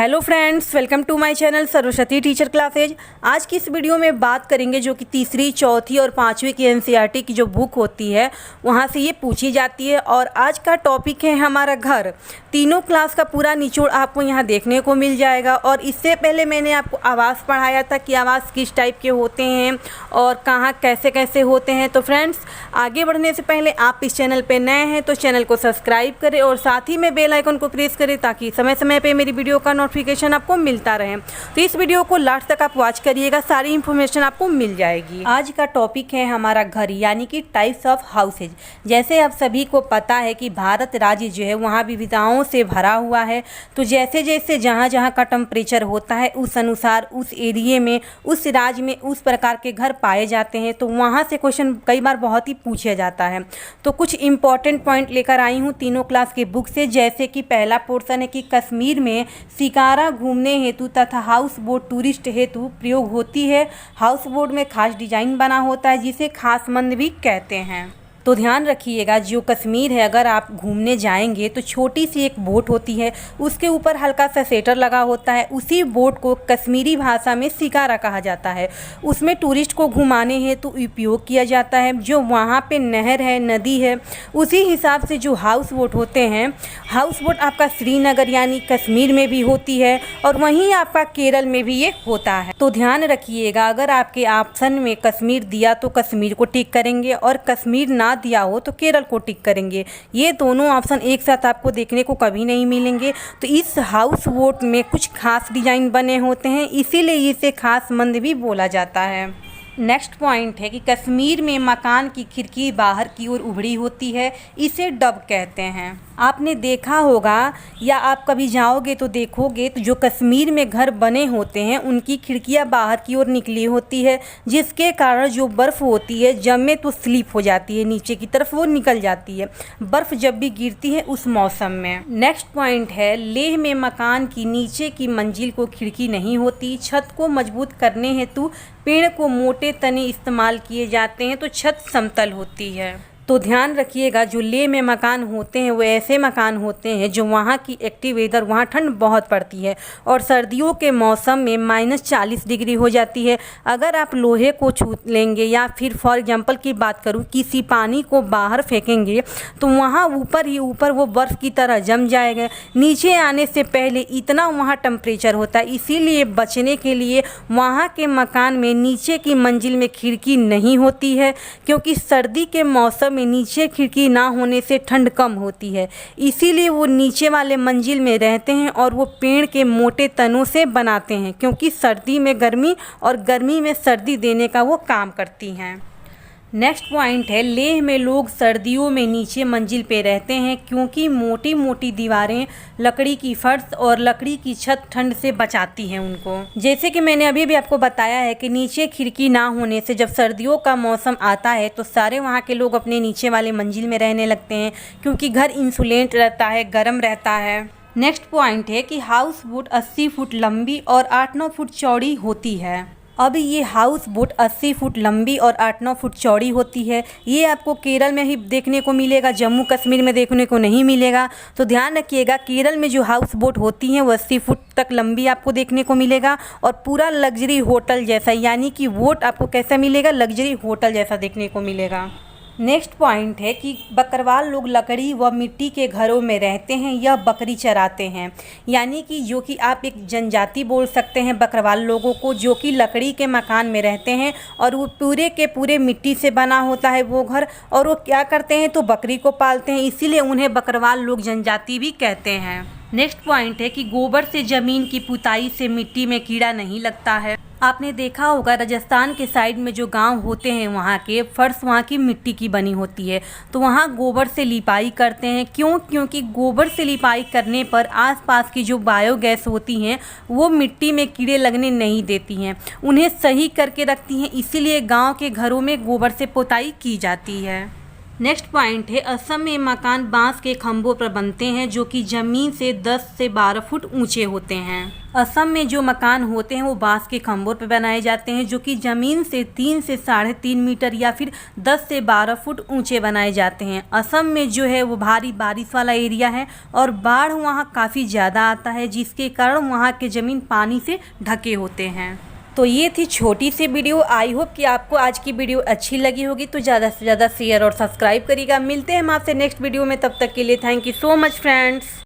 Hello friends, welcome to my channel Saraswati teacher classes. आज की इस वीडियो में बात करेंगे जो कि तीसरी, चौथी और पाँचवीं की एनसीईआरटी की जो बुक होती है वहाँ से ये पूछी जाती है। और आज का टॉपिक है हमारा घर। तीनों क्लास का पूरा निचोड़ आपको यहाँ देखने को मिल जाएगा। और इससे पहले मैंने आपको आवास पढ़ाया था कि आवास किस टाइप के होते हैं और कहाँ कैसे कैसे होते हैं। तो फ्रेंड्स, आगे बढ़ने से पहले आप इस चैनल पर नए हैं तो चैनल को सब्सक्राइब करें और साथ ही में बेल आइकन को प्रेस करें ताकि समय समय पर मेरी वीडियो का नोटिफिकेशन आपको मिलता रहे। तो इस वीडियो को लास्ट तक आप वॉच करिएगा, सारी इन्फॉर्मेशन आपको मिल जाएगी। आज का टॉपिक है हमारा घर, यानी कि टाइप्स ऑफ हाउसेज। जैसे आप सभी को पता है कि भारत राज्य जो है वहाँ विविधताओं से भरा हुआ है। तो जैसे जैसे जहाँ जहाँ का टेम्परेचर होता है उस अनुसार उस एरिए में, उस राज्य में उस प्रकार के घर पाए जाते हैं। तो वहाँ से क्वेश्चन कई बार बहुत ही पूछा जाता है। तो कुछ इंपॉर्टेंट पॉइंट लेकर आई हूँ तीनों क्लास की बुक से। जैसे कि पहला पोर्शन है कि कश्मीर में शिकारा घूमने हेतु तथा हाउस बोट टूरिस्ट हेतु प्रयोग होती है। हाउस बोट में खास डिजाइन बना होता है जिसे खासमंद भी कहते हैं। तो ध्यान रखिएगा, जो कश्मीर है अगर आप घूमने जाएंगे तो छोटी सी एक बोट होती है, उसके ऊपर हल्का सा सेटर लगा होता है। उसी बोट को कश्मीरी भाषा में शिकारा कहा जाता है। उसमें टूरिस्ट को घुमाने हेतु उपयोग किया जाता है। जो वहाँ पे नहर है, नदी है, उसी हिसाब से जो हाउस बोट होते हैं, हाउस बोट आपका श्रीनगर यानी कश्मीर में भी होती है और वहीं आपका केरल में भी ये होता है। तो ध्यान रखिएगा, अगर आपके ऑप्शन में कश्मीर दिया तो कश्मीर को टिक करेंगे और कश्मीर ना दिया हो तो केरल को टिक करेंगे। ये दोनों ऑप्शन एक साथ आपको देखने को कभी नहीं मिलेंगे। तो इस हाउस बोट में कुछ खास डिजाइन बने होते हैं, इसीलिए इसे खासमंद भी बोला जाता है। नेक्स्ट पॉइंट है कि कश्मीर में मकान की खिड़की बाहर की ओर उभड़ी होती है, इसे डब कहते हैं। आपने देखा होगा या आप कभी जाओगे तो देखोगे तो जो कश्मीर में घर बने होते हैं उनकी खिड़कियां बाहर की ओर निकली होती है, जिसके कारण जो बर्फ़ होती है जमे तो स्लिप हो जाती है, नीचे की तरफ वो निकल जाती है बर्फ़ जब भी गिरती है उस मौसम में। नेक्स्ट पॉइंट है, लेह में मकान की नीचे की मंजिल को खिड़की नहीं होती। छत को मजबूत करने हेतु पेड़ को मोटे तने इस्तेमाल किए जाते हैं तो छत समतल होती है। तो ध्यान रखिएगा, जो लेह में मकान होते हैं वो ऐसे मकान होते हैं जो वहाँ की एक्टिव वेदर, वहाँ ठंड बहुत पड़ती है और सर्दियों के मौसम में -40 डिग्री हो जाती है। अगर आप लोहे को छू लेंगे या फिर फॉर एग्जांपल की बात करूँ किसी पानी को बाहर फेंकेंगे तो वहाँ ऊपर ही ऊपर वो बर्फ़ की तरह जम जाएगा। नीचे आने से पहले इतना वहाँ टेम्परेचर होता है, इसीलिए बचने के लिए वहाँ के मकान में नीचे की मंजिल में खिड़की नहीं होती है, क्योंकि सर्दी के मौसम में नीचे खिड़की ना होने से ठंड कम होती है। इसीलिए वो नीचे वाले मंजिल में रहते हैं और वो पेड़ के मोटे तनों से बनाते हैं, क्योंकि सर्दी में गर्मी और गर्मी में सर्दी देने का वो काम करती हैं। नेक्स्ट पॉइंट है, लेह में लोग सर्दियों में नीचे मंजिल पे रहते हैं क्योंकि मोटी मोटी दीवारें, लकड़ी की फर्श और लकड़ी की छत ठंड से बचाती हैं उनको। जैसे कि मैंने अभी भी आपको बताया है कि नीचे खिड़की ना होने से जब सर्दियों का मौसम आता है तो सारे वहाँ के लोग अपने नीचे वाले मंजिल में रहने लगते हैं, क्योंकि घर इंसुलेट रहता है, गर्म रहता है। नेक्स्ट पॉइंट है कि हाउस बोट 80 फुट लंबी और 8-9 फुट चौड़ी होती है। अब ये हाउस बोट 80 फुट लंबी और 8-9 फुट चौड़ी होती है। ये आपको केरल में ही देखने को मिलेगा, जम्मू कश्मीर में देखने को नहीं मिलेगा। तो ध्यान रखिएगा, केरल में जो हाउस बोट होती हैं वो 80 फुट तक लंबी आपको देखने को मिलेगा और पूरा लग्जरी होटल जैसा, यानी कि बोट आपको कैसा मिलेगा, लग्जरी होटल जैसा देखने को मिलेगा। नेक्स्ट पॉइंट है कि बकरवाल लोग लकड़ी व मिट्टी के घरों में रहते हैं, यह बकरी चराते हैं। यानी कि जो कि आप एक जनजाति बोल सकते हैं बकरवाल लोगों को, जो कि लकड़ी के मकान में रहते हैं और वो पूरे के पूरे मिट्टी से बना होता है वो घर, और वो क्या करते हैं तो बकरी को पालते हैं, इसीलिए उन्हें बकरवाल लोग जनजाति भी कहते हैं। नेक्स्ट पॉइंट है कि गोबर से ज़मीन की पुताई से मिट्टी में कीड़ा नहीं लगता है। आपने देखा होगा राजस्थान के साइड में जो गांव होते हैं वहाँ के फर्श वहाँ की मिट्टी की बनी होती है, तो वहाँ गोबर से लिपाई करते हैं। क्योंकि गोबर से लिपाई करने पर आसपास की जो बायोगैस होती हैं वो मिट्टी में कीड़े लगने नहीं देती हैं, उन्हें सही करके रखती हैं, इसीलिए गाँव के घरों में गोबर से पुताई की जाती है। नेक्स्ट पॉइंट है, असम में मकान बांस के खंभों पर बनते हैं जो कि ज़मीन से 10 से 12 फुट ऊंचे होते हैं। असम में जो मकान होते हैं वो बांस के खंभों पर बनाए जाते हैं जो कि ज़मीन से 3 से 3.5 मीटर या फिर 10 से 12 फुट ऊंचे बनाए जाते हैं। असम में जो है वो भारी बारिश वाला एरिया है और बाढ़ वहाँ काफ़ी ज़्यादा आता है, जिसके कारण वहाँ के ज़मीन पानी से ढके होते हैं। तो ये थी छोटी सी वीडियो। आई होप कि आपको आज की वीडियो अच्छी लगी होगी, तो ज़्यादा से ज़्यादा शेयर और सब्सक्राइब करिएगा। मिलते हैं हम आपसे नेक्स्ट वीडियो में, तब तक के लिए thank you so much friends.